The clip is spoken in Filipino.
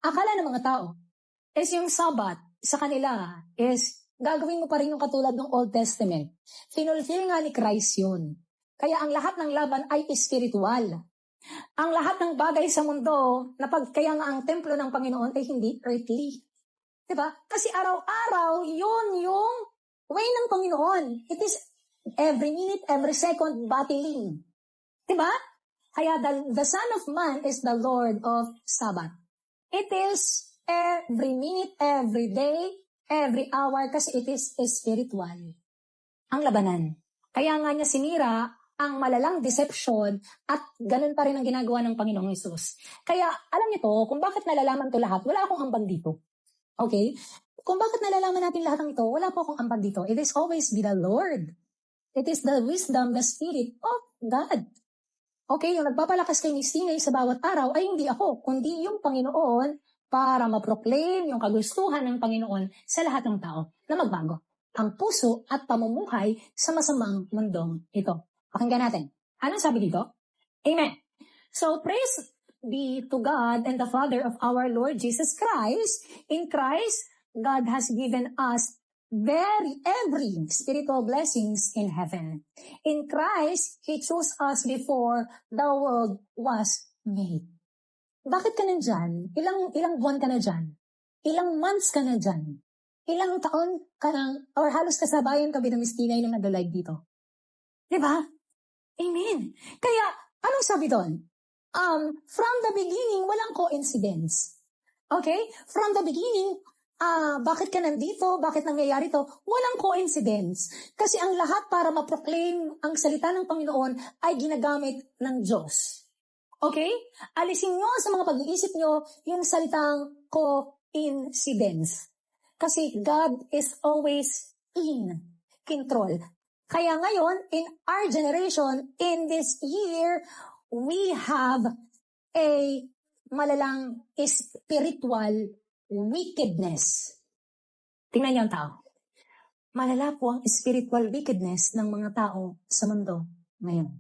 akala ng mga tao is yung Sabbath sa kanila is gagawin mo pa rin yung katulad ng Old Testament. Finulfill nga ni Christ yun. Kaya ang lahat ng laban ay spiritual. Ang lahat ng bagay sa mundo, kaya nga ang templo ng Panginoon ay hindi earthly. Diba? Kasi araw-araw, yun yung way ng Panginoon. It is every minute, every second battling. Diba? Kaya the Son of Man is the Lord of Sabbath. It is every minute, every day, every hour, kasi it is spiritual. Ang labanan. Kaya nga niya sinira ang malalang deception at ganun pa rin ang ginagawa ng Panginoong Hesus. Kaya alam niyo to, kung bakit nalalaman to lahat, wala akong ambag dito. Okay? Kung bakit nalalaman natin lahat ng ito, wala po akong ambag dito. It is always be the Lord. It is the wisdom, the Spirit of God. Okay, yung nagpapalakas kay Nisingay sa bawat araw ay hindi ako, kundi yung Panginoon para ma-proclaim yung kagustuhan ng Panginoon sa lahat ng tao na magbago ang puso at pamumuhay sa masamang mundong ito. Pakinggan natin. Anong sabi dito? Amen. So, praise be to God and the Father of our Lord Jesus Christ. In Christ, God has given us every spiritual blessings in heaven. In Christ, He chose us before the world was made. Bakit ka nandyan? Ilang buwan ka na dyan? Ilang months ka na dyan? Ilang taon ka na, or halos kasabayan ka binamistinay nung nag-live dito? Diba? Amen. Kaya, anong sabi doon? From the beginning, walang coincidence. Okay? From the beginning, bakit ka nandito? Bakit nangyayari to? Walang coincidence. Kasi ang lahat para ma-proclaim ang salita ng Panginoon ay ginagamit ng Diyos. Okay? Alisin nyo sa mga pag-iisip nyo yung salitang coincidence. Kasi God is always in control. Kaya ngayon, in our generation, in this year, we have a malalang spiritual wickedness. Tingnan niyo ang tao. Malala po ang spiritual wickedness ng mga tao sa mundo ngayon.